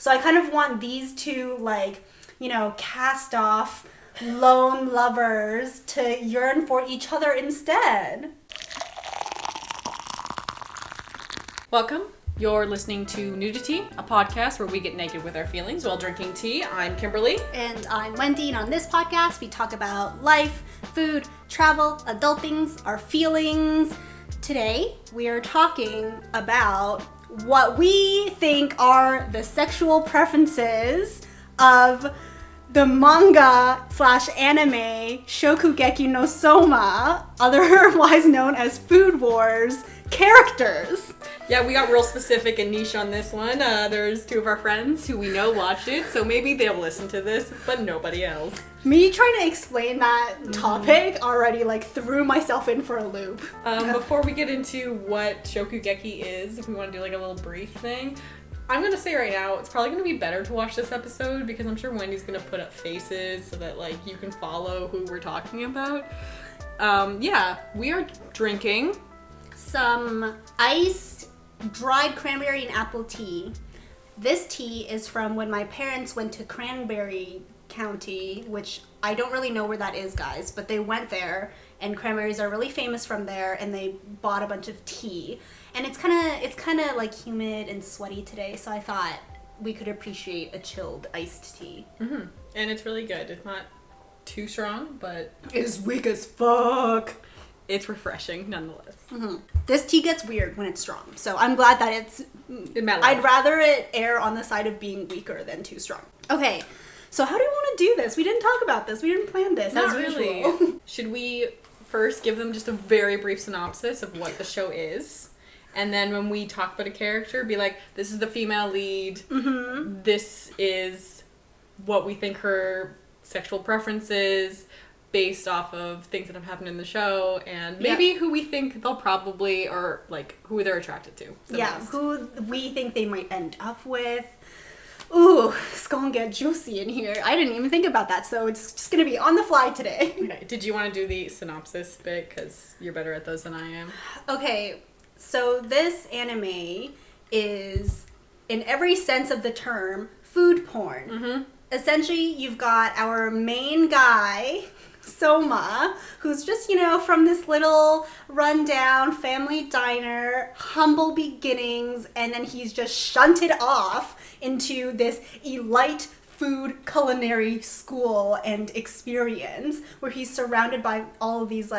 So I kind of want these two, like, cast off lone lovers to yearn for each other instead. Welcome. You're listening to Nuditea, a podcast where we get naked with our feelings while drinking tea. I'm Kimberly. And I'm Wendy, and on this podcast we talk about life, food, travel, adult things, our feelings. Today we are talking about what we think are the sexual preferences of the manga / anime Shokugeki no Souma, otherwise known as Food Wars, characters. Yeah, we got real specific and niche on this one. There's two of our friends who we know watched it, so maybe they'll listen to this, but nobody else. Me trying to explain that topic already threw myself in for a loop. Before we get into what Shokugeki is, if we want to do a little brief thing, I'm going to say right now, it's probably going to be better to watch this episode because I'm sure Wendy's going to put up faces so that you can follow who we're talking about. We are drinking some iced dried cranberry and apple tea. This tea is from when my parents went to Cranberry County, which I don't really know where that is, guys, but they went there, and cranberries are really famous from there, and they bought a bunch of tea. And it's kind of humid and sweaty today, so I thought we could appreciate a chilled iced tea. Mm-hmm. And it's really good. It's not too strong, but it's weak as fuck. It's refreshing nonetheless. Mm-hmm. This tea gets weird when it's strong, so I'm glad that it's mellow. I'd rather it err on the side of being weaker than too strong. Okay, so how do you want to do this? We didn't talk about this. We didn't plan this. Not as really. usual. Should we first give them just a very brief synopsis of what the show is? And then when we talk about a character, be like, this is the female lead. Mm-hmm. This is what we think her sexual preference is based off of things that have happened in the show, and maybe who we think they'll probably, or who they're attracted to. Most. Who we think they might end up with. Ooh, it's gonna get juicy in here. I didn't even think about that, so it's just gonna be on the fly today. Okay, did you want to do the synopsis bit? Because you're better at those than I am. Okay, so this anime is, in every sense of the term, food porn. Mm-hmm. Essentially, you've got our main guy, Souma, who's just, from this little rundown family diner, humble beginnings, and then he's just shunted off into this elite food culinary school and experience where he's surrounded by all of these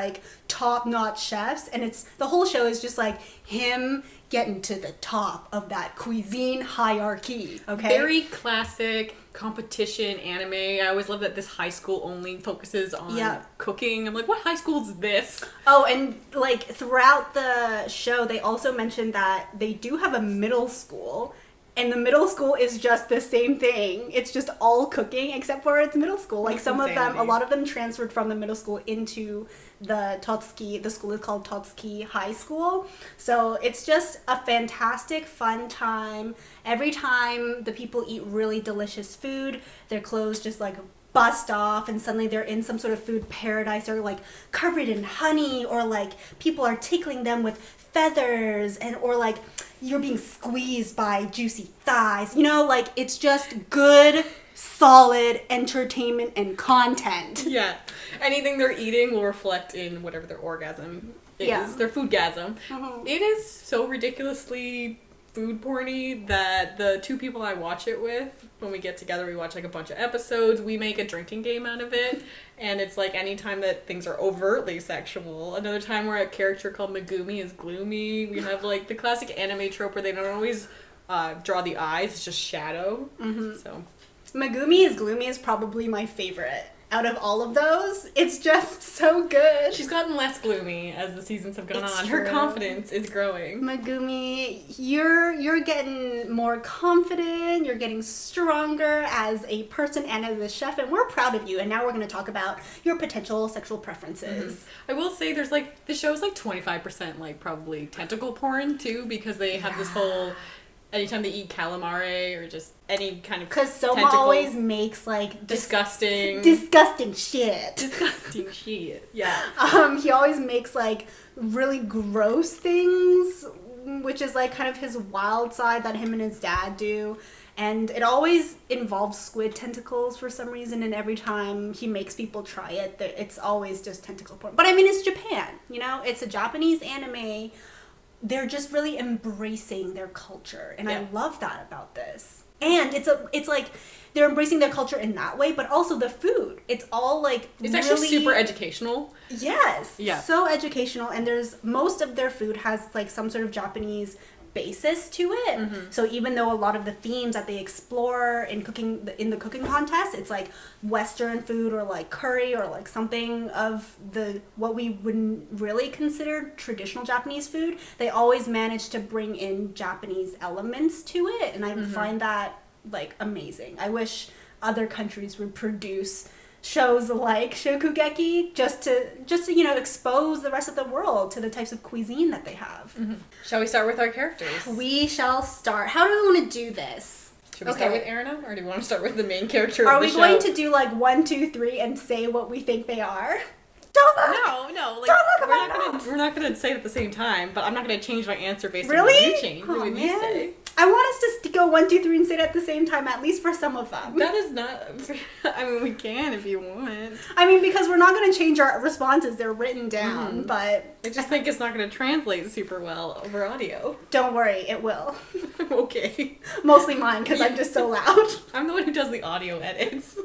top-notch chefs, and the whole show is just him getting to the top of that cuisine hierarchy. Okay, very classic competition anime. I always love that this high school only focuses on cooking. I'm like, what high school is this? Oh, and throughout the show they also mentioned that they do have a middle school. And the middle school is just the same thing. It's just all cooking, except for it's middle school. Some of them, a lot of them transferred from the middle school into the Totsuki. The school is called Totsuki High School. So it's just a fantastic, fun time. Every time the people eat really delicious food, their clothes just bust off, and suddenly they're in some sort of food paradise, or covered in honey, or people are tickling them with feathers, and or you're being squeezed by juicy thighs. It's just good, solid entertainment and content. Yeah. Anything they're eating will reflect in whatever their orgasm is, their foodgasm. Mm-hmm. It is so ridiculously food porny that the two people I watch it with, when we get together, we watch a bunch of episodes, we make a drinking game out of it, and it's any time that things are overtly sexual. Another time where a character called Megumi is gloomy. We have the classic anime trope where they don't always draw the eyes, it's just shadow. Mm-hmm. So Megumi is gloomy is probably my favorite out of all of those. It's just so good. She's gotten less gloomy as the seasons have gone on. True. Her confidence is growing. Megumi, you're getting more confident, you're getting stronger as a person and as a chef, and we're proud of you. And now we're going to talk about your potential sexual preferences. Mm-hmm. I will say there's the show's 25% probably tentacle porn too, because they have this whole anytime they eat calamari or just any kind of because Souma always makes disgusting shit. Disgusting shit. Yeah. He always makes really gross things, which is kind of his wild side that him and his dad do. And it always involves squid tentacles for some reason, and every time he makes people try it, it's always just tentacle porn. But I mean, it's Japan, you know? It's a Japanese anime. They're just really embracing their culture, and I love that about this. And it's like they're embracing their culture in that way, but also the food. It's all like it's actually super educational. Yes. Yeah. So educational, and most of their food has like some sort of Japanese basis to it. So even though a lot of the themes that they explore in the cooking contest, it's like Western food or like curry or like something of what we wouldn't really consider traditional Japanese food, they always manage to bring in Japanese elements to it, and I find that like amazing. I wish other countries would produce shows like Shokugeki just to you know, expose the rest of the world to the types of cuisine that they have. Shall we start with our characters? We shall start. How do we want to do this? Should we start with Erina, or do we want to start with the main character Are of the we show? going to do like 1, 2, 3 and say what we think they are? Don't look! No, like, Don't look at my notes! we're not gonna say it at the same time, but I'm not gonna change my answer based on Really? what you change. Oh, What man. you say. I want us to go 1, 2, 3 and say it at the same time, at least for some of them. That is not. I mean, we can if you want. I mean, because we're not going to change our responses. They're written down, but... I just think it's not going to translate super well over audio. Don't worry, it will. Okay. Mostly mine, because I'm just so loud. I'm the one who does the audio edits.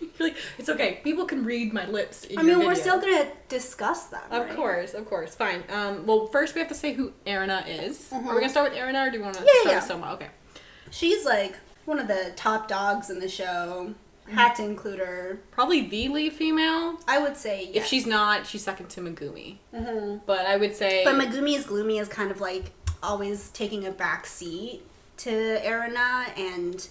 You're like, it's okay. People can read my lips in I your mean, we're video. still going to discuss them, Of course. Fine. Well, first we have to say who Erina is. Are we going to start with Erina, or do you want to start with Souma? Okay. She's like one of the top dogs in the show. Had to include her. Probably the lead female. I would say yes. If she's not, she's second to Megumi. But I would say... But Megumi's Gloomy is kind of like always taking a back seat to Erina, and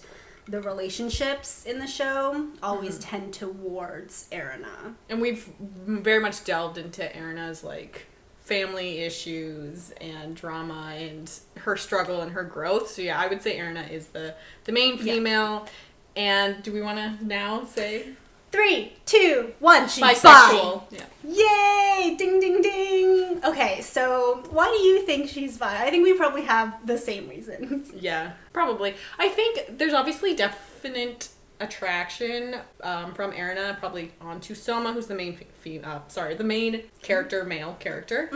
the relationships in the show always tend towards Erina. And we've very much delved into Erina's like family issues and drama and her struggle and her growth. So yeah, I would say Erina is the main female. Yeah. And do we want to now say 3, 2, 1? She's bisexual? bi. Yeah. Yay! Ding ding ding. Okay, so why do you think she's bi? I think we probably have the same reasons. Yeah, probably. I think there's obviously definite attraction from Erina probably onto Souma, who's the main the main character, male character.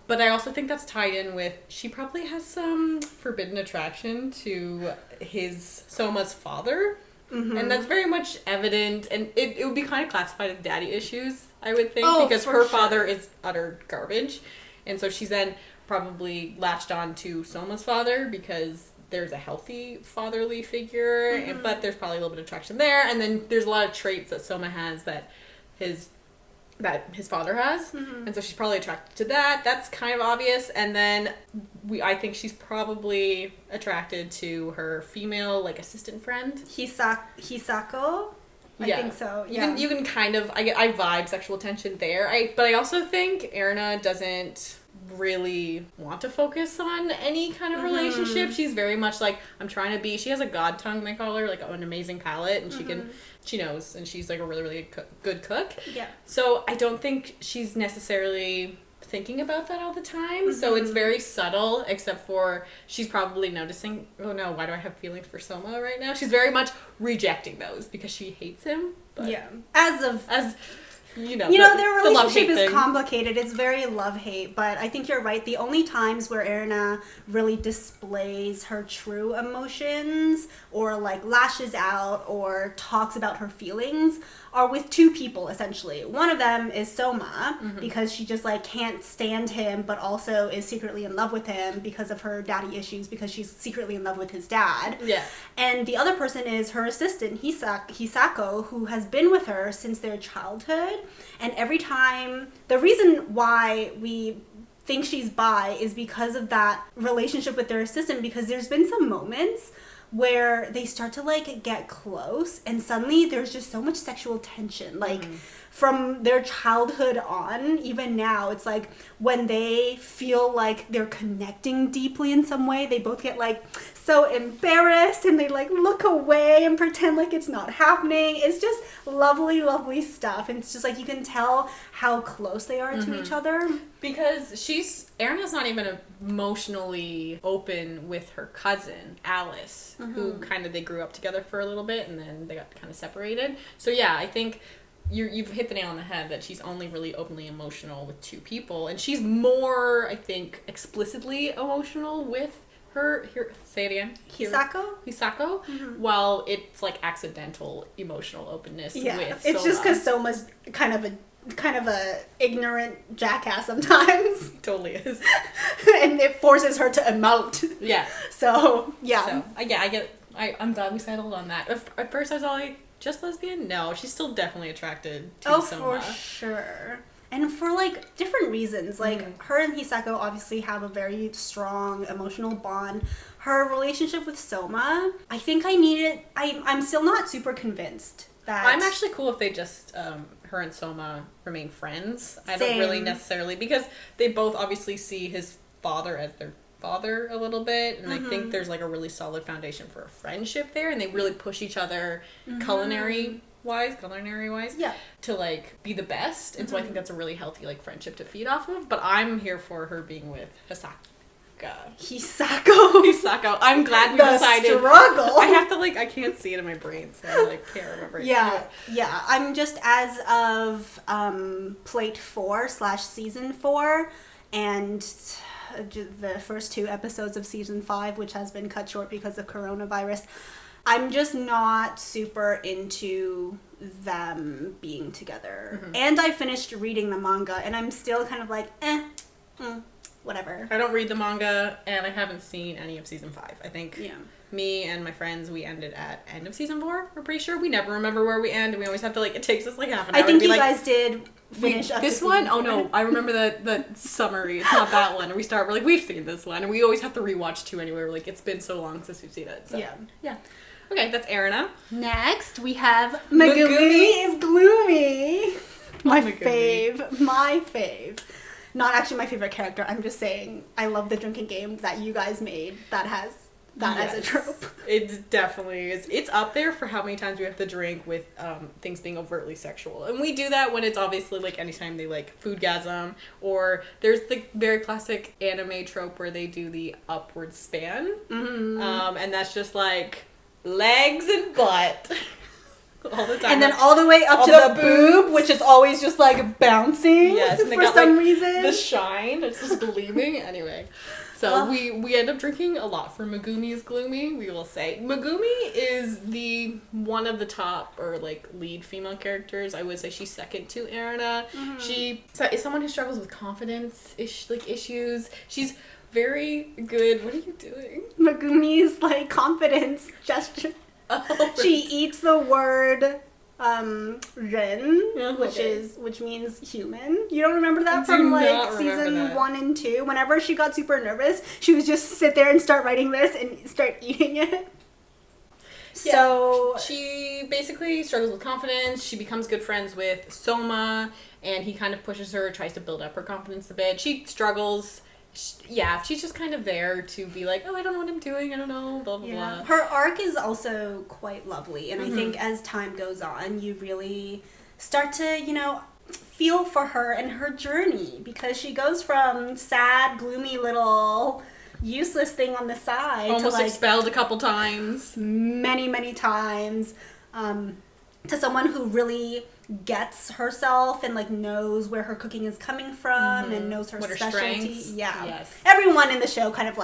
But I also think that's tied in with, she probably has some forbidden attraction to Souma's father. And that's very much evident, and it would be kind of classified as daddy issues, I would think, because her father is utter garbage, and so she's then probably latched on to Souma's father because there's a healthy fatherly figure, but there's probably a little bit of attraction there, and then there's a lot of traits that Souma has that his father has, and so she's probably attracted to that. That's kind of obvious. And then I think she's probably attracted to her female like assistant friend, Hisako. I think so. Yeah, you can kind of I vibe sexual tension there. But I also think Erina doesn't really want to focus on any kind of relationship. She's very much like, I'm trying to be, she has a god tongue, they call her, like an amazing palate, and she knows, and she's like a really, really good cook. Yeah. So I don't think she's necessarily thinking about that all the time. So it's very subtle, except for she's probably noticing, oh no, why do I have feelings for Souma right now? She's very much rejecting those because she hates him. But as you know, their relationship is complicated. It's very love-hate, but I think you're right. The only times where Erina really displays her true emotions or like lashes out or talks about her feelings are with two people, essentially. One of them is Souma, because she just like can't stand him, but also is secretly in love with him because of her daddy issues, because she's secretly in love with his dad. Yeah. And the other person is her assistant, Hisako, who has been with her since their childhood. And every time, the reason why we think she's bi is because of that relationship with their assistant, because there's been some moments where they start to like get close and suddenly there's just so much sexual tension, like from their childhood on. Even now, it's like when they feel like they're connecting deeply in some way, they both get like so embarrassed and they like look away and pretend like it's not happening. It's just lovely stuff, and it's just like you can tell how close they are to each other, because she's Erin's not even emotionally open with her cousin, Alice, who kind of, they grew up together for a little bit and then they got kind of separated. So yeah, I think you've hit the nail on the head that she's only really openly emotional with two people, and she's more, I think, explicitly emotional with her, here, say it again. Hisako, while it's like accidental emotional openness with it's Souma. just because Soma's kind of a ignorant jackass sometimes. Totally is. And it forces her to emote. Yeah. So, yeah. So, I'm glad we settled on that. At first I was all like, just lesbian? No, she's still definitely attracted to Souma. For sure. And for, like, different reasons. Like, her and Hisako obviously have a very strong emotional bond. Her relationship with Souma, I think I'm still not super convinced that... I'm actually cool if they just, her and Souma remain friends. I don't really necessarily, because they both obviously see his father as their father a little bit, and I think there's like a really solid foundation for a friendship there, and they really push each other culinary wise to like be the best, and so I think that's a really healthy like friendship to feed off of. But I'm here for her being with Hisako. I'm glad we decided. Struggle. I have to I can't see it in my brain, so I can't remember it. Yeah. I'm just as of plate 4/season 4 and the first 2 episodes of season 5, which has been cut short because of coronavirus. I'm just not super into them being together. And I finished reading the manga, and I'm still kind of like, whatever. I don't read the manga, and I haven't seen any of season 5. I think me and my friends, we ended at end of season 4. We're pretty sure. We never remember where we end, and we always have to it takes us half an hour. I think to be you guys did finish up this one. Oh no, I remember the summary. It's not that one. And we start. We're we've seen this one, and we always have to rewatch 2 anyway. We're it's been so long since we've seen it. So. Yeah. Okay, that's Erina. Next, we have Megumi is Gloomy. My fave. Not actually my favorite character. I'm just saying I love the drinking game that you guys made that has that as a trope. It definitely is. It's up there for how many times we have to drink with things being overtly sexual. And we do that when it's obviously anytime they foodgasm, or there's the very classic anime trope where they do the upward span. And that's just legs and butt. All the time. And then all the way up to the boob, which is always just bouncing. Yes, and they for got some reason. The shine, it's just gleaming. Anyway. So we end up drinking a lot for Megumi is Gloomy, we will say. Megumi is the one of the top or lead female characters. I would say she's second to Erina. She is someone who struggles with confidence issues. She's very good. What are you doing? Megumi's confidence gesture. Oh, she eats the word ren, which means human. You don't remember that from season 1 and 2? Whenever she got super nervous, she would just sit there and start writing this and start eating it. Yeah. So she basically struggles with confidence. She becomes good friends with Souma, and he kind of pushes her, tries to build up her confidence a bit. She struggles. She's just kind of there to be oh, I don't know what I'm doing, I don't know, blah, blah, blah. Her arc is also quite lovely, and I think as time goes on, you really start to, feel for her and her journey, because she goes from sad, gloomy little useless thing on the side almost to expelled a couple times. Many, many times, to someone who really gets herself and knows where her cooking is coming from and knows her specialty. Yes. Everyone in the show kind of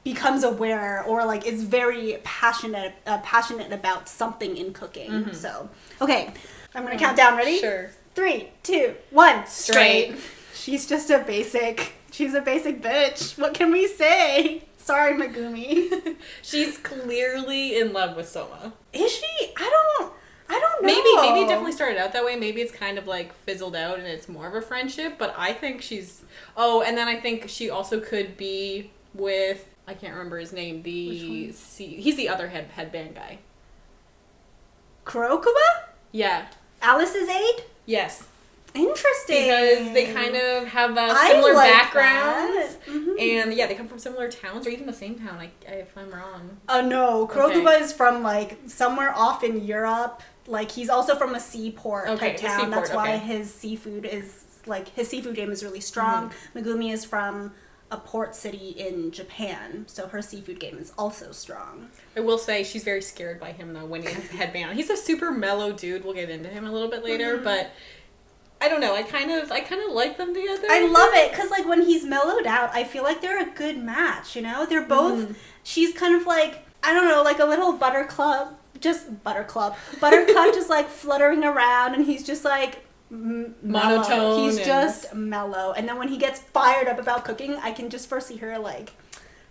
becomes aware or is very passionate about something in cooking. So, okay, I'm gonna count down. Ready? Sure. 3, 2, 1. Straight. She's a basic bitch. What can we say? Sorry, Megumi. She's clearly in love with Souma. Is she? I don't know. Maybe it definitely started out that way. Maybe it's kind of fizzled out and it's more of a friendship. But I think she's... Oh, and then I think she also could be with... I can't remember his name. He's the other headband guy. Kurokuba? Yeah. Alice's aide? Yes. Interesting. Because they kind of have similar backgrounds. And they come from similar towns or even the same town, if I'm wrong. Oh, no. Kurokuba is from somewhere off in Europe. He's also from a seaport type town. That's why his seafood is like his seafood game is really strong. Megumi is from a port city in Japan, so her seafood game is also strong. I will say she's very scared by him though when he has the headband on. He's a super mellow dude. We'll get into him a little bit later, but I don't know. I kind of like them together. I love it because like when he's mellowed out, I feel like they're a good match. You know, they're both. She's kind of like, I don't know, like a little buttercup, just like fluttering around, and he's just like monotone. He's just mellow, and then when he gets fired up about cooking, I can just foresee her like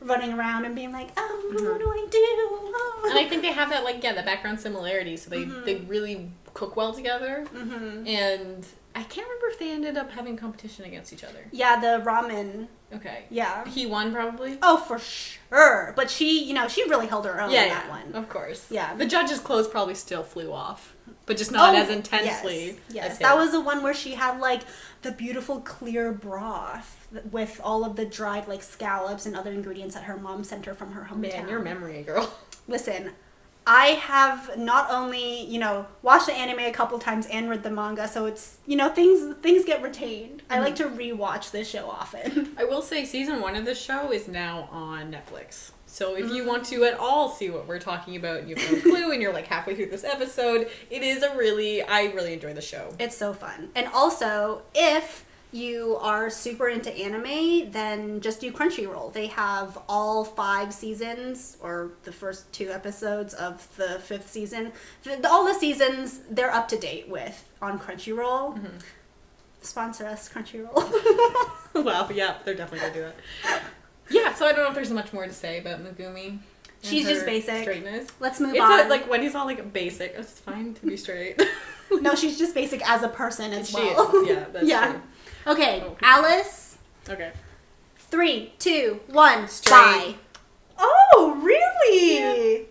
running around and being like, oh, what do I do? Oh. And I think they have that like the background similarity, so they really cook well together. And I can't remember if they ended up having competition against each other. Yeah, the ramen. Okay. Yeah. He won probably? Oh, for sure. But she, she really held her own in that one. Of course. Yeah. The judge's clothes probably still flew off, but just not as intensely. Yes. That was the one where she had like the beautiful clear broth with all of the dried like scallops and other ingredients that her mom sent her from her hometown. Man, your memory, girl. Listen, I have not only, watched the anime a couple times and read the manga, so it's, things get retained. I like to rewatch this show often. I will say season 1 of this show is now on Netflix. So if you want to at all see what we're talking about and you have no clue and you're like halfway through this episode, it is I really enjoy the show. It's so fun. And also, if you are super into anime, then just do Crunchyroll. They have all 5 seasons, or the first 2 episodes of the 5th season. All the seasons, they're up to date with on Crunchyroll. Sponsor us, Crunchyroll. Well, yeah, they're definitely going to do that. Yeah, so I don't know if there's much more to say about Megumi. She's just basic. Straightness. Let's move on. Like when he's all like basic, it's fine to be straight. No, she's just basic as a person as well. She is. Yeah, that's true. Okay, Alice. Okay. 3, 2, 1, Straight. bye. Oh, really? Yeah.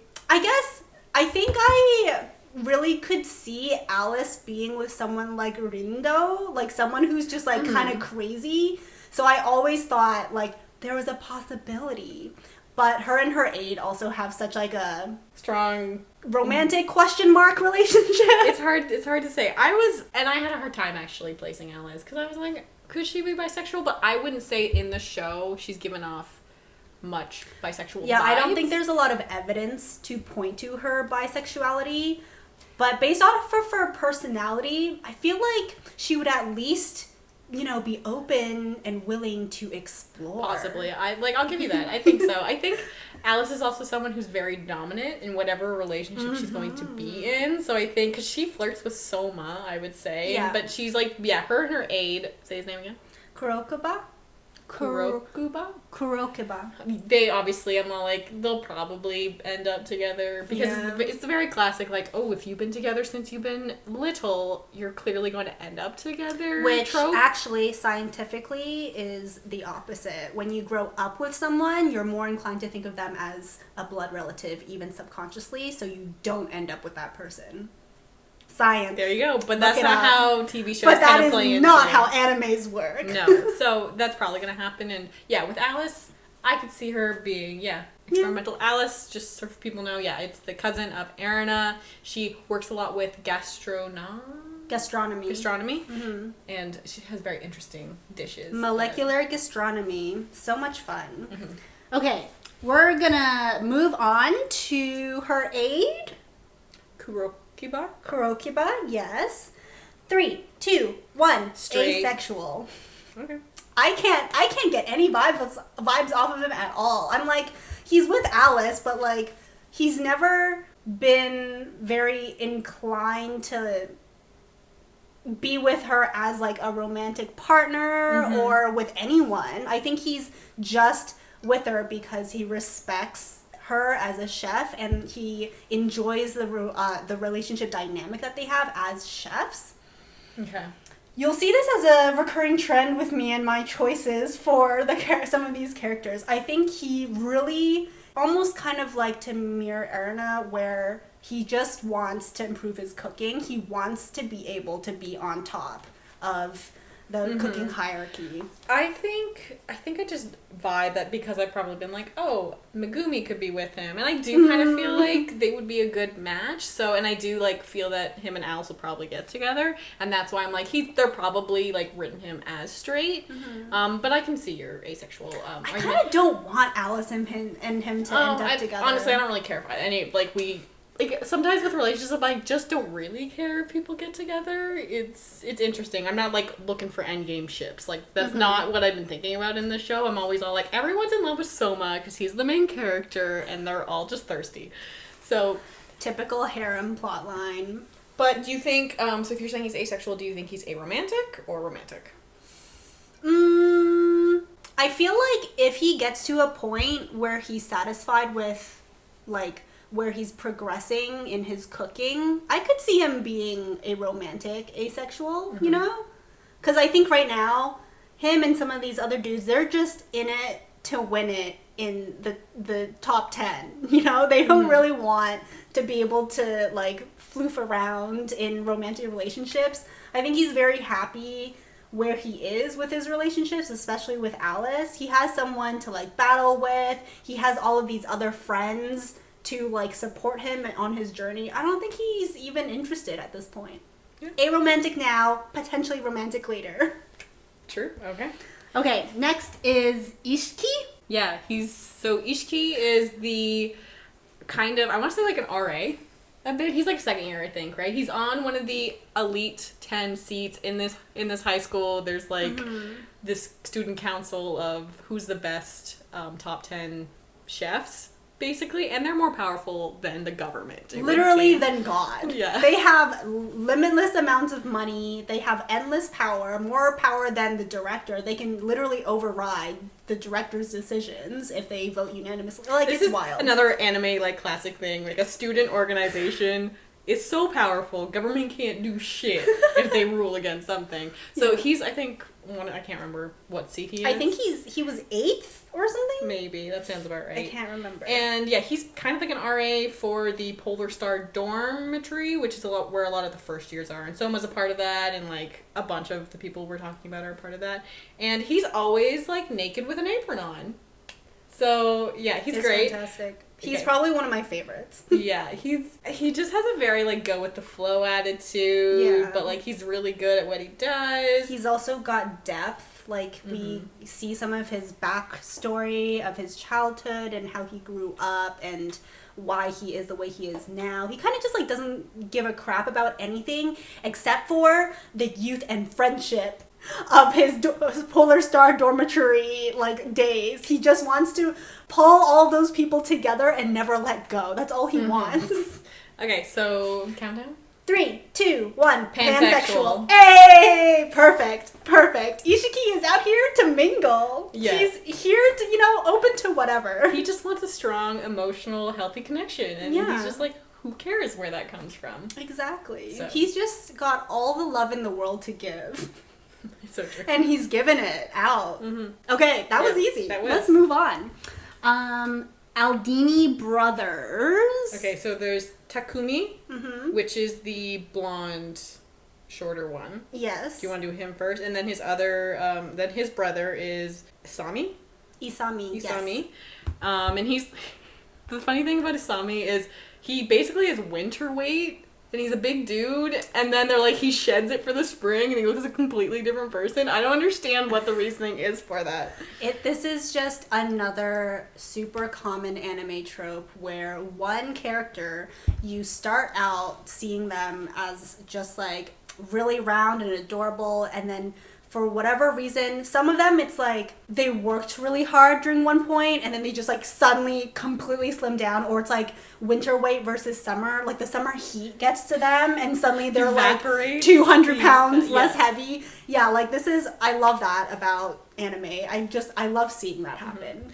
I think I really could see Alice being with someone like Rindo, like someone who's just like kind of crazy. So I always thought like there was a possibility. But her and her aide also have such like a strong romantic question mark relationship. It's hard to say. I had a hard time actually placing Alice because I was like, could she be bisexual? But I wouldn't say in the show she's given off much bisexual vibes. I don't think there's a lot of evidence to point to her bisexuality. But based off of her personality, I feel like she would at least be open and willing to explore. Possibly. I'll give you that. I think so. I think Alice is also someone who's very dominant in whatever relationship she's going to be in. So I think, because she flirts with Souma, I would say. Yeah. But she's like, her and her aide, say his name again? Kurokuba? Kurokuba. They obviously, I'm all like, they'll probably end up together because it's the very classic, like, oh, if you've been together since you've been little, you're clearly going to end up together. Which trope. Actually, scientifically, is the opposite. When you grow up with someone, you're more inclined to think of them as a blood relative, even subconsciously, so you don't end up with that person. Science. There you go. But that's not how TV shows kind of play into it. But that is not how animes work. No. So that's probably going to happen. And with Alice, I could see her being, experimental. Alice, just so people know, it's the cousin of Erina. She works a lot with gastronomy. Mm-hmm. And she has very interesting dishes. Molecular gastronomy. So much fun. Mm-hmm. Okay. We're going to move on to her aide. Kurokiba, yes. 3, 2, 1. Straight. Asexual. Okay. I can't get any vibes off of him at all. I'm like, he's with Alice, but like, he's never been very inclined to be with her as like a romantic partner or with anyone. I think he's just with her because he respects her as a chef and he enjoys the relationship dynamic that they have as chefs. Okay. You'll see this as a recurring trend with me and my choices for some of these characters. I think he really almost kind of like to mirror Erina, where he just wants to improve his cooking. He wants to be able to be on top of the cooking hierarchy. I think I just vibe that because I've probably been like, oh, Megumi could be with him, and I do kind of feel like they would be a good match. So, and I do like feel that him and Alice will probably get together, and that's why I'm like they're probably like written him as straight. But I can see your asexual. I kind of don't want Alice and him to end up together. Honestly, I don't really care if any like sometimes with relationships, I just don't really care if people get together. It's interesting. I'm not like looking for endgame ships. Like that's not what I've been thinking about in this show. I'm always all like, everyone's in love with Souma because he's the main character, and they're all just thirsty. So typical harem plotline. But do you think? So if you're saying he's asexual, do you think he's aromantic or romantic? I feel like if he gets to a point where he's satisfied with, like, where he's progressing in his cooking, I could see him being a romantic asexual, you know? Because I think right now, him and some of these other dudes, they're just in it to win it in the top 10, you know? They don't really want to be able to, like, floof around in romantic relationships. I think he's very happy where he is with his relationships, especially with Alice. He has someone to, like, battle with. He has all of these other friends to, like, support him on his journey. I don't think he's even interested at this point. Yeah. Aromantic now, potentially romantic later. True. Okay. Okay, next is Ishiki. Yeah, Ishiki is the kind of, I want to say like an RA a bit. He's like second year, I think, right? He's on one of the elite 10 seats in this high school. There's like this student council of who's the best top 10 chefs, basically, and they're more powerful than the government. Literally than God. Yeah. They have limitless amounts of money. They have endless power, more power than the director. They can literally override the director's decisions if they vote unanimously. Like, this it's is wild. Another anime, like, classic thing. Like, a student organization is so powerful, government can't do shit if they rule against something. So he's, I think, I can't remember what seat he is. I think he was 8th or something? Maybe. That sounds about right. I can't remember. And yeah, he's kind of like an RA for the Polar Star dormitory, which is where a lot of the first years are. And Soma's a part of that, and like a bunch of the people we're talking about are a part of that. And he's always like naked with an apron on. So yeah, he's great. Fantastic. He's probably one of my favorites. Yeah, he just has a very like go with the flow attitude, but like he's really good at what he does. He's also got depth. Like we see some of his backstory of his childhood and how he grew up and why he is the way he is now. He kind of just like doesn't give a crap about anything except for the youth and friendship of his Polar Star dormitory like days. He just wants to pull all those people together and never let go. That's all he wants. Okay, so countdown. 3, 2, 1. Pansexual. Hey, perfect. Ishiki is out here to mingle. Yes. He's here to, open to whatever. He just wants a strong, emotional, healthy connection, and he's just like, who cares where that comes from? Exactly. So. He's just got all the love in the world to give. So true. And he's given it out. Okay, that was easy. That was. Let's move on. Aldini brothers. Okay, so there's Takumi, which is the blonde, shorter one. Yes. Do you want to do him first? And then his other, then his brother is Isami. Yes. And he's, the funny thing about Isami is he basically is winter weight. And he's a big dude, and then they're like, he sheds it for the spring, and he looks a completely different person. I don't understand what the reasoning is for that. This is just another super common anime trope where one character, you start out seeing them as just like really round and adorable, and then for whatever reason, some of them, it's like they worked really hard during one point and then they just like suddenly completely slim down, or it's like winter weight versus summer. Like the summer heat gets to them and suddenly they're like 200 pounds less heavy. Yeah, like I love that about anime. I love seeing that happen.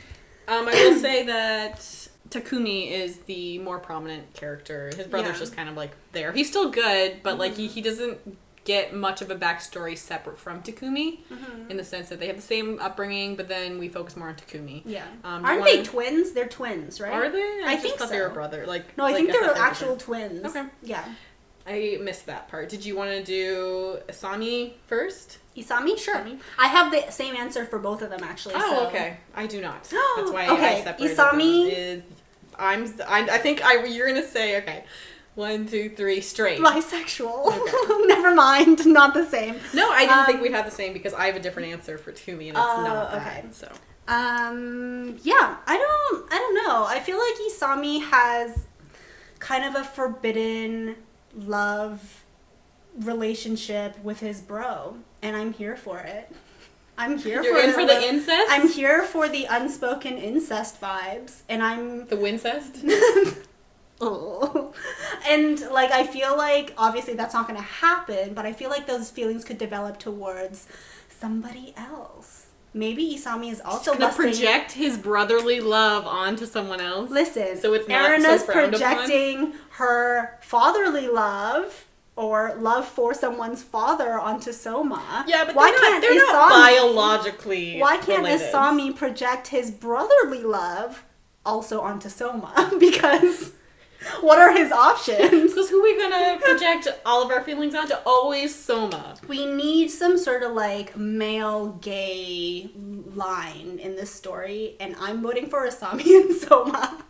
I will say that Takumi is the more prominent character. His brother's just kind of like there. He's still good, but like he doesn't get much of a backstory separate from Takumi in the sense that they have the same upbringing, but then we focus more on Takumi. Yeah. Aren't they twins? They're twins, right? Are they? I think thought so. they were brother. Like no, I think thought they're actual twins. Okay. Yeah. I missed that part. Did you want to do Asami first? Isami? Sure. Isami? I have the same answer for both of them, actually. Oh, so. okay. I do not. That's why I separated Isami. I think you're going to say, okay, 1, 2, 3, straight. Bisexual. Okay. Never mind. Not the same. No, I didn't think we had the same because I have a different answer for Takumi and it's not that. Okay. So. Yeah, I don't know. I feel like Isami has kind of a forbidden love relationship with his bro, and I'm here for it. You're in for the incest? I'm here for the unspoken incest vibes, and I'm the wincest? Oh. And like I feel like obviously that's not going to happen, but I feel like those feelings could develop towards somebody else. Maybe Isami is also going to project his brotherly love onto someone else. Listen, so it's not Erina's so frowned projecting upon. her fatherly love or love for someone's father onto Souma. Yeah, but they're not biologically Why can't related. Isami project his brotherly love also onto Souma? Because what are his options? Because who are we gonna project all of our feelings onto? Always Souma. We need some sort of like male gay line in this story, and I'm voting for Isami and Souma.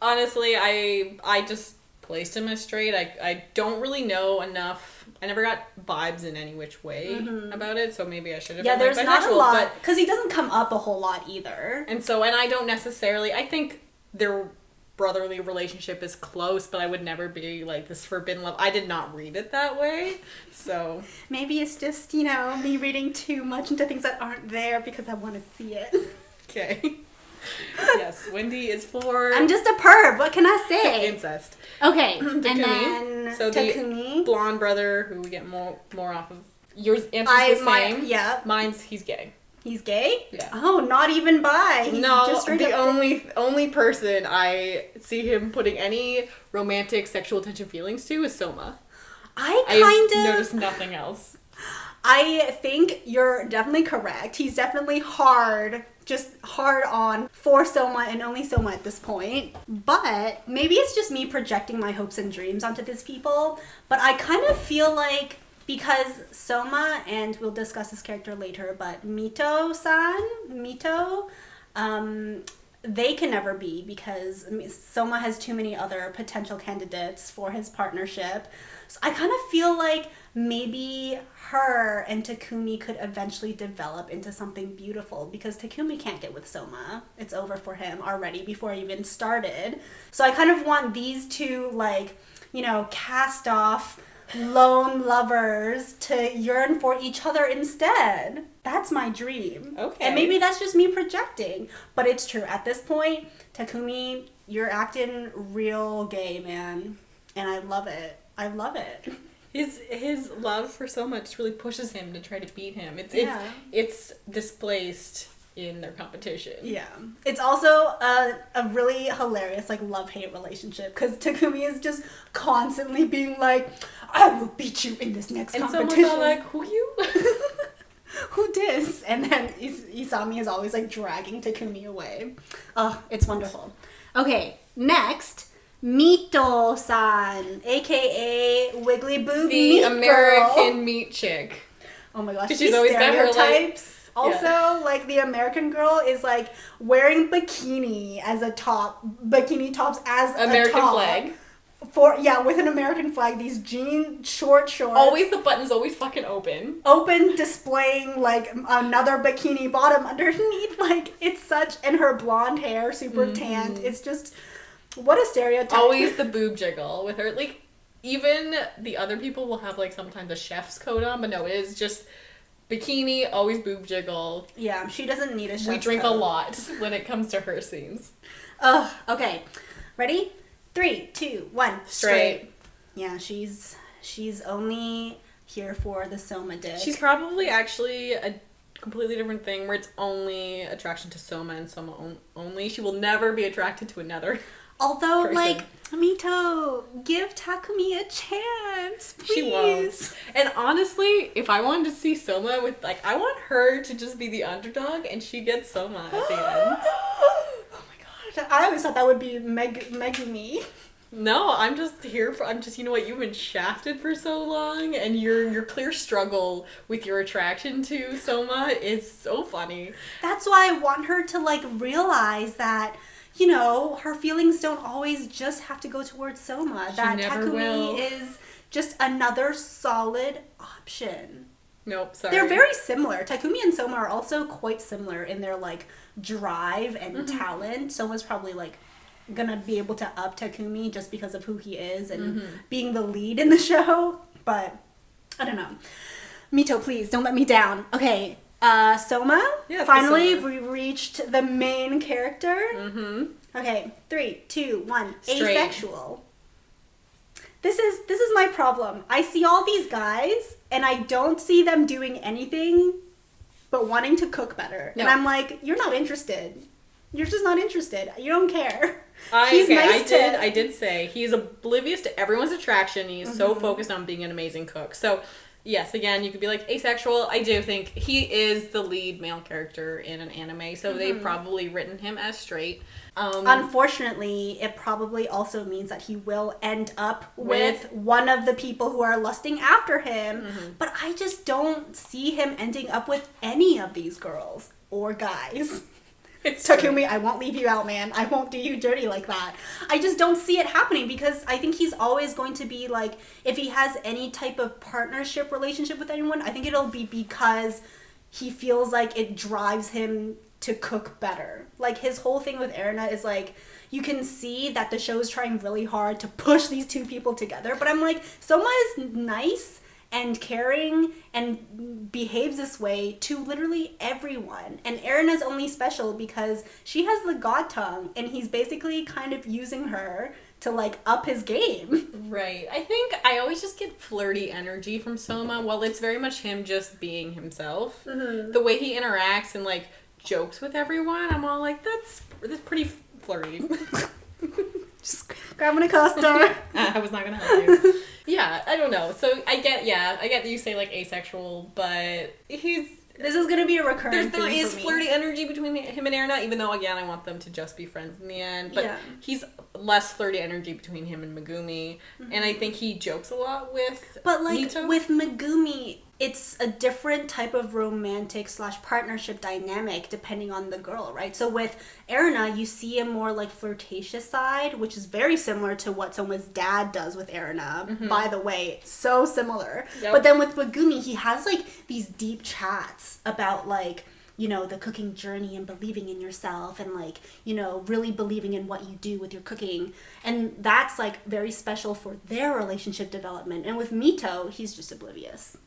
Honestly, I just placed him as straight. I don't really know enough. I never got vibes in any which way about it, so maybe I should have. Yeah, been there's like not a bisexual, lot because he doesn't come up a whole lot either. And I don't necessarily. I think their brotherly relationship is close, but I would never be like this forbidden love. I did not read it that way, so maybe it's just me reading too much into things that aren't there because I want to see it. Okay. Yes, Wendy is for. I'm just a perv. What can I say? Incest. Okay, Takumi. and then So Takumi, the blonde brother who we get more off of. Yours answer's the same. Yeah. Mine's he's gay. He's gay? Yeah. Oh, not even bi. He's No, just straight the up only person I see him putting any romantic sexual attention feelings to is Souma. I've noticed nothing else. I think you're definitely correct. He's definitely just hard on for Souma and only Souma at this point. But maybe it's just me projecting my hopes and dreams onto these people. But I kind of feel like because Souma, and we'll discuss this character later, but Mito, they can never be because Souma has too many other potential candidates for his partnership. So I kind of feel like maybe her and Takumi could eventually develop into something beautiful because Takumi can't get with Souma. It's over for him already before he even started. So I kind of want these two, cast off lone lovers to yearn for each other instead. That's my dream. Okay. And maybe that's just me projecting, but it's true. At this point, Takumi, you're acting real gay, man. And I love it. I love it. His love for Souma just really pushes him to try to beat him. It's displaced in their competition. Yeah. It's also a really hilarious love-hate relationship because Takumi is just constantly being like, I will beat you in this next competition. And someone's all like, who you? Who dis? And then Isami is always dragging Takumi away. Oh, it's wonderful. Okay, next, Mito-san, aka Wiggly Boob the Meat American Girl. meat chick. Oh my gosh, She's these always got her, stereotypes. Also, the American girl is wearing bikini as a top, bikini tops as American a top. flag. With an American flag, these jean short shorts. Always the button's always fucking open. Open, displaying another bikini bottom underneath. It's such, and her blonde hair, super tanned. It's just, what a stereotype. Always the boob jiggle with her. Even the other people will have sometimes a chef's coat on, but no, it is just bikini, always boob jiggle. Yeah, she doesn't need a chef's coat. We drink a lot when it comes to her scenes. Okay. Ready? 3, 2, 1. Straight. Yeah, she's only here for the Souma dick. She's probably actually a completely different thing where it's only attraction to Souma and Souma only. She will never be attracted to another. Although, person. Mito, give Takumi a chance, please. She won't. And honestly, if I wanted to see Souma with, I want her to just be the underdog and she gets Souma at the end. Oh my god. I always thought that would be Megumi. No, I'm just here for, I'm just, you know what, you've been shafted for so long, and your clear struggle with your attraction to Souma is so funny. That's why I want her to, like, realize that, you know, her feelings don't always just have to go towards Souma. That Takumi is just another solid option. Nope, sorry. They're very similar. Takumi and Souma are also quite similar in their, like, drive and talent. Souma's probably, like, gonna be able to up Takumi just because of who he is and being the lead in the show. But, I don't know. Mito, please, don't let me down. Okay, Souma. Yeah, finally, we reached the main character. Okay, 3, 2, 1. Straight. Asexual. This is my problem. I see all these guys, and I don't see them doing anything but wanting to cook better. No. And I'm like, you're not interested. You're just not interested. You don't care. I did say he's oblivious to everyone's attraction. He's so focused on being an amazing cook. So, yes, again, you could be like asexual. I do think he is the lead male character in an anime, so they've probably written him as straight. Unfortunately, it probably also means that he will end up with one of the people who are lusting after him. But I just don't see him ending up with any of these girls or guys. It's Takumi, I won't leave you out, man. I won't do you dirty like that. I just don't see it happening because I think he's always going to be like, if he has any type of partnership relationship with anyone, I think it'll be because he feels like it drives him to cook better. Like, his whole thing with Erina is like, you can see that the show is trying really hard to push these two people together, but I'm like, Souma is nice and caring and behaves this way to literally everyone. And Erina's only special because she has the god tongue and he's basically kind of using her to, like, up his game. Right. I think I always just get flirty energy from Souma. While it's very much him just being himself, the way he interacts and, like, jokes with everyone, I'm all like, that's pretty flirty. Just grabbing a co-star. I was not gonna help you. Yeah, I don't know. So I get that you say, like, asexual, but this is gonna be a recurring theme. There is flirty energy between him and Erina, even though, again, I want them to just be friends in the end. But he's less flirty energy between him and Megumi, and I think he jokes a lot with Mito. With Megumi, it's a different type of romantic / partnership dynamic depending on the girl, right? So with Erina, you see a more, like, flirtatious side, which is very similar to what Souma's dad does with Erina. By the way, so similar. Yep. But then with Megumi, he has, like, these deep chats about, like, you know, the cooking journey and believing in yourself and, like, you know, really believing in what you do with your cooking. And that's, like, very special for their relationship development. And with Mito, he's just oblivious.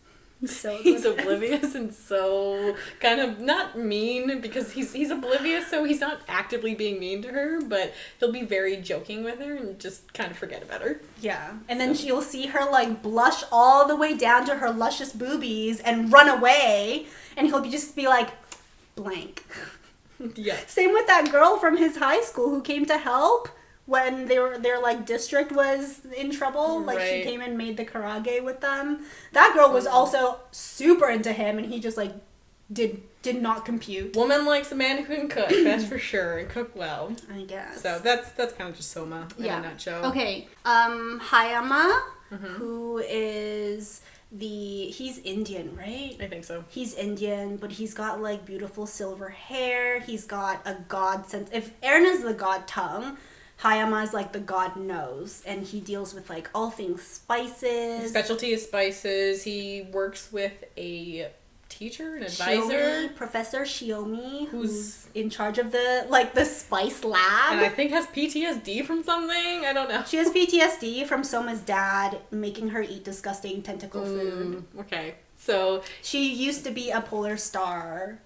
He's oblivious and so kind of not mean because he's oblivious, so he's not actively being mean to her, but he'll be very joking with her and just kind of forget about her. Yeah. And then you'll see her, like, blush all the way down to her luscious boobies and run away, and he'll just be like, blank. Yeah. Same with that girl from his high school who came to help when their like district was in trouble. Like, she came and made the karage with them. That girl was also super into him, and he just, like, did not compute. Woman likes a man who can cook, that's for sure, and cook well, I guess. So that's kind of just Souma in a nutshell. Okay, Hayama, who is he's Indian, right? I think so. He's Indian, but he's got, like, beautiful silver hair. He's got a god sense. If Erina's the god tongue, Hayama is, like, the god nose, and he deals with, like, all things spices. His specialty is spices. He works with a teacher, an advisor. Professor Shiomi, who's in charge of the spice lab. And I think has PTSD from something. I don't know. She has PTSD from Souma's dad making her eat disgusting tentacle food. Okay. So she used to be a Polar Star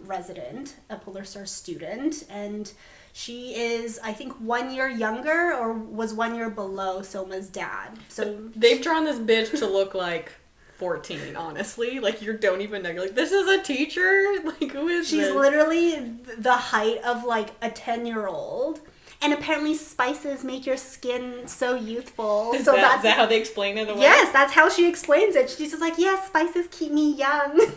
resident, a Polar Star student, and she is, I think, 1 year younger or was 1 year below Souma's dad. So they've drawn this bitch to look like 14, honestly. Like, you don't even know. You're like, this is a teacher? Like, who is She's literally the height of, like, a 10-year-old. And apparently spices make your skin so youthful. Is that how they explain it away? Yes, that's how she explains it. She's just like, yes, spices keep me young.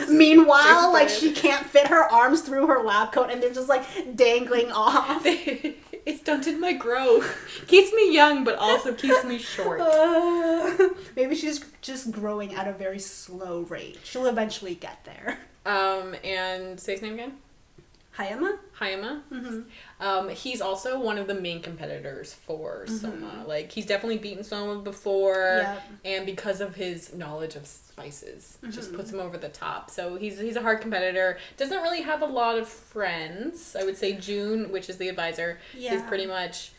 Meanwhile, like, she can't fit her arms through her lab coat and they're just, like, dangling off. It stunted my growth. Keeps me young, but also keeps me short. Maybe she's just growing at a very slow rate. She'll eventually get there. And say his name again? Hayama? Mm-hmm. He's also one of the main competitors for Souma. Like, he's definitely beaten Souma before, and because of his knowledge of spices, just puts him over the top. So he's a hard competitor. Doesn't really have a lot of friends. I would say June, which is the advisor, is pretty much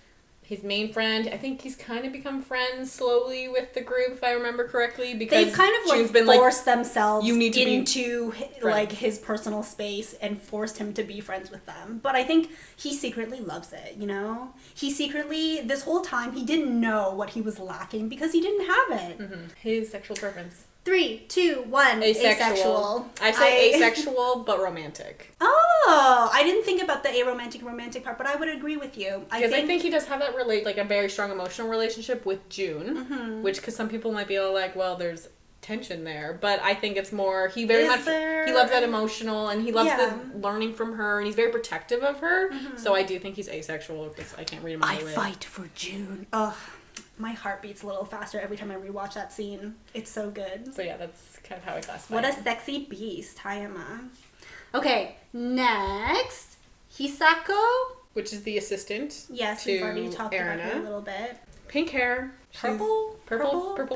his main friend. I think he's kind of become friends slowly with the group, if I remember correctly, because they've kind of June's been forced themselves into like his personal space and forced him to be friends with them. But I think he secretly loves it, you know? He secretly, this whole time, he didn't know what he was lacking because he didn't have it. His sexual preference. 3, 2, 1. Asexual. I say asexual, but romantic. Oh, I didn't think about the aromantic part, but I would agree with you. I think he does have that like a very strong emotional relationship with June, which, because some people might be all like, well, there's tension there, but I think it's more, he loves that emotional, and he loves the learning from her, and he's very protective of her, so I do think he's asexual, because I can't read him either way. I fight for June. Ugh. My heart beats a little faster every time I rewatch that scene. It's so good. So yeah, that's kind of how I classify What a sexy beast, Hayama. Okay, next, Hisako. Which is the assistant. Yes, we've already talked about her a little bit. Pink hair. Purple,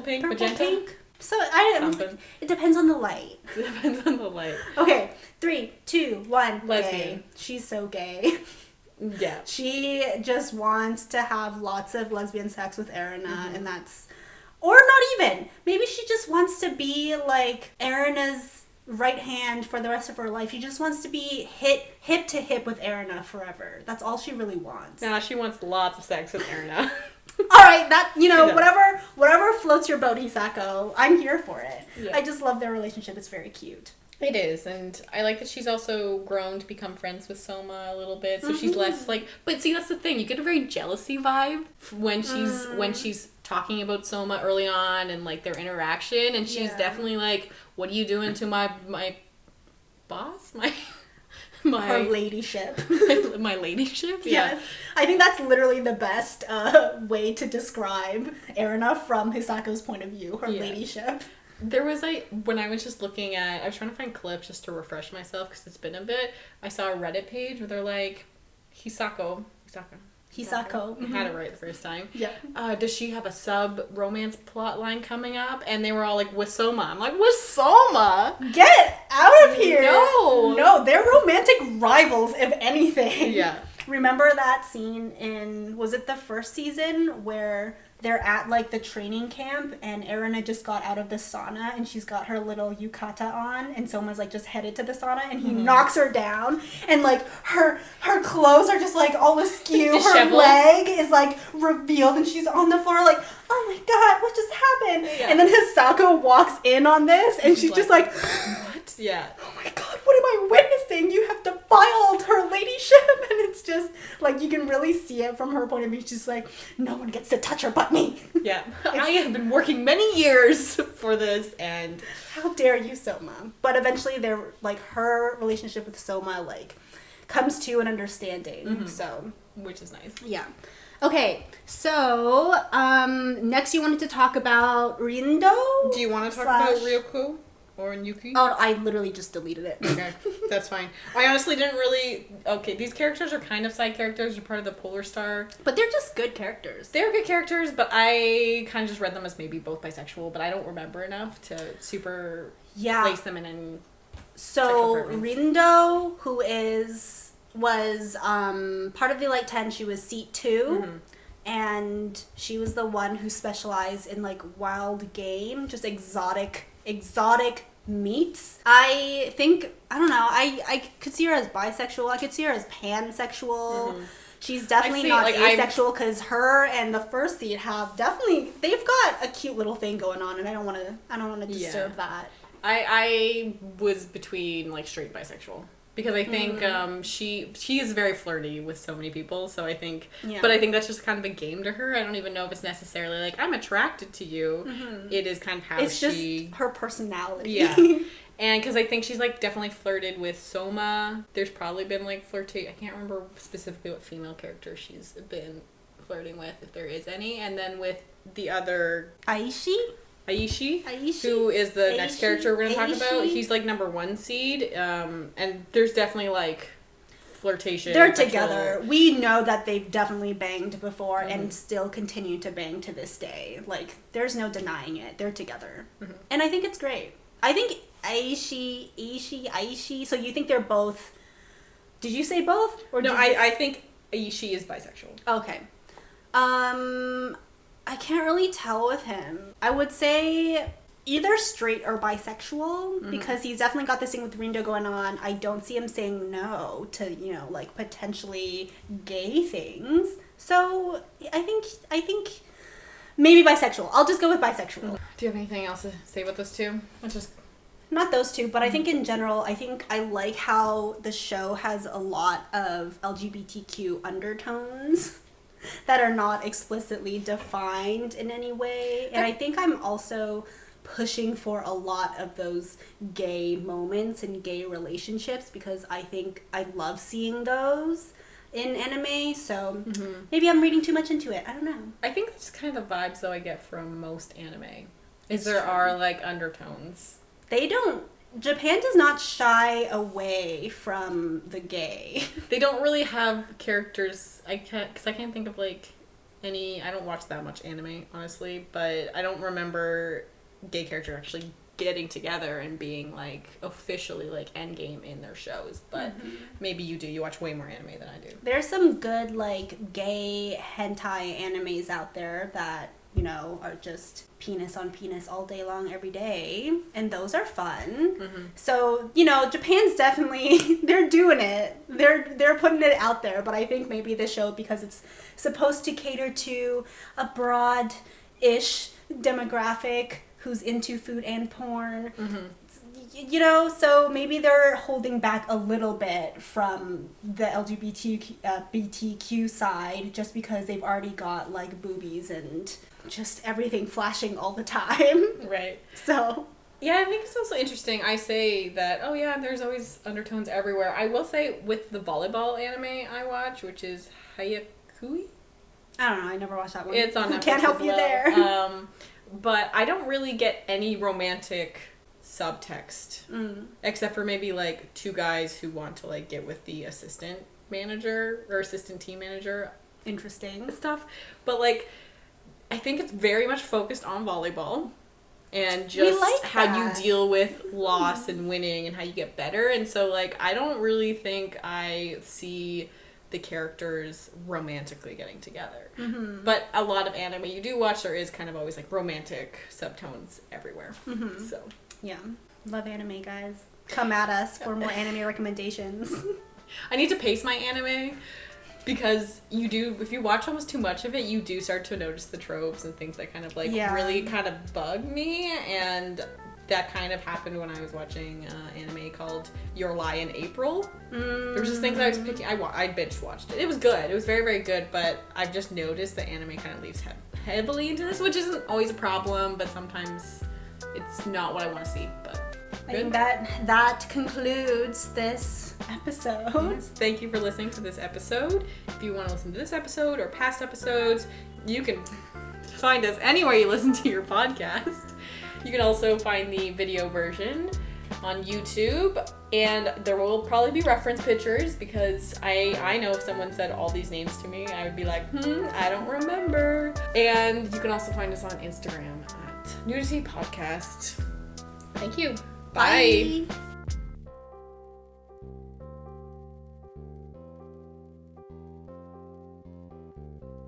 pink, magenta. Pink. So it depends on the light. It depends on the light. Okay, 3, 2, 1. Lesbian. Gay. She's so gay. Yeah. She just wants to have lots of lesbian sex with Erina, and that's... Or not even. Maybe she just wants to be, like, Erina's right hand for the rest of her life. She just wants to be hip to hip with Erina forever. That's all she really wants. Nah, she wants lots of sex with Erina. Alright, that, whatever floats your boat, Hisako, I'm here for it. Yeah. I just love their relationship. It's very cute. It is, and I like that she's also grown to become friends with Souma a little bit, so she's less like, but see, that's the thing, you get a very jealousy vibe when she's talking about Souma early on, and like their interaction, and she's definitely like, what are you doing to my boss? Her ladyship. My ladyship? Yes. I think that's literally the best way to describe Erina from Hisako's point of view, her ladyship. There was when I was just looking at, I was trying to find clips just to refresh myself because it's been a bit. I saw a Reddit page where they're like, Hisako. Mm-hmm. Had it right the first time. Yeah. Does she have a sub-romance plot line coming up? And they were all like, with Souma. I'm like, with Souma? Get out of here! No, they're romantic rivals, if anything. Yeah. Remember that scene in, was it the first season, where they're at like the training camp and Erina just got out of the sauna and she's got her little yukata on and Souma's like just headed to the sauna and he knocks her down and like her clothes are just like all askew, her leg is like revealed and she's on the floor like, oh my god, what just happened? Yeah. And then Hisako walks in on this and she's just like, what? Yeah. Oh my god, what am I witnessing? You have defiled her ladyship. And it's just like, you can really see it from her point of view. She's like, no one gets to touch her but me. Yeah. I have been working many years for this, and how dare you, Souma? But eventually they're like, her relationship with Souma like comes to an understanding. So, which is nice. Yeah. Okay, so next you wanted to talk about Rindo? Do you want to talk about Ryoko? Or Yuki? Oh, I literally just deleted it. Okay, that's fine. I honestly didn't really... Okay, these characters are kind of side characters. They're part of the Polar Star. But they're just good characters. They're good characters, but I kind of just read them as maybe both bisexual, but I don't remember enough to super place them in any So, Rindo, who was part of the Elite 10, she was seat 2. And she was the one who specialized in like wild game, just exotic meats. I think, I don't know, I could see her as bisexual. I could see her as pansexual. She's definitely not asexual because her and the first seed they've got a cute little thing going on, and I don't want to disturb that. I was between like straight bisexual. Because I think she is very flirty with so many people, so I think... Yeah. But I think that's just kind of a game to her. I don't even know if it's necessarily like, I'm attracted to you. It is kind of how it's just her personality. Yeah. And because I think she's, like, definitely flirted with Souma. There's probably been, like, flirting... I can't remember specifically what female character she's been flirting with, if there is any. And then with the other... Aishi, who is the next character we're going to talk about. He's, like, number 1 seed. And there's definitely, like, flirtation. They're together. We know that they've definitely banged before and still continue to bang to this day. Like, there's no denying it. They're together. And I think it's great. I think Aishi. So you think they're both... Did you say both? Or no, I think Aishi is bisexual. Okay. I can't really tell with him. I would say either straight or bisexual because he's definitely got this thing with Rindo going on. I don't see him saying no to, you know, like potentially gay things. So I think maybe bisexual. I'll just go with bisexual. Do you have anything else to say about those two? Not those two, but I think in general, I like how the show has a lot of LGBTQ undertones that are not explicitly defined in any way. And I think I'm also pushing for a lot of those gay moments and gay relationships because I think I love seeing those in anime. So maybe I'm reading too much into it. I don't know. I think that's kind of the vibes, though, I get from most anime. Are, like, undertones. Japan does not shy away from the gay. They don't really have characters. I can't think of, like, any... I don't watch that much anime, honestly, but I don't remember gay character actually getting together and being, like, officially, like, endgame in their shows. But maybe you do. You watch way more anime than I do. There's some good, like, gay hentai animes out there that, you know, are just penis on penis all day long every day, and those are fun. So, you know, Japan's definitely they're doing it. They're putting it out there, but I think maybe the show, because it's supposed to cater to a broad-ish demographic who's into food and porn. You know, so maybe they're holding back a little bit from the LGBTQ side just because they've already got, like, boobies and just everything flashing all the time. Right. So... Yeah, I think it's also interesting. I say that, oh yeah, there's always undertones everywhere. I will say with the volleyball anime I watch, which is Hayakui? I don't know, I never watched that one. It's on Netflix. Can't help you there. But I don't really get any romantic subtext except for maybe, like, 2 guys who want to, like, get with the assistant manager or assistant team manager. Interesting stuff. But, like, I think it's very much focused on volleyball and just how you deal with loss and winning and how you get better. And so, like, I don't really think I see the characters romantically getting together. But a lot of anime you do watch, there is kind of always, like, romantic subtones everywhere. So yeah, love anime, guys. Come at us for more anime recommendations. I need to pace my anime because you do, if you watch almost too much of it, you do start to notice the tropes and things that kind of, like, really kind of bug me. And that kind of happened when I was watching anime called Your Lie in April. There was just things I was picking. I binge watched it. It was good. It was very, very good. But I've just noticed the anime kind of leaves heavily into this, which isn't always a problem, but sometimes it's not what I want to see. But I think that concludes this episode. Yes, thank you for listening to this episode. If you want to listen to this episode or past episodes, you can find us anywhere you listen to your podcast. You can also find the video version on YouTube, and there will probably be reference pictures because I know if someone said all these names to me, I would be like, I don't remember. And you can also find us on Instagram at Nuditea Podcast. Thank you. Bye.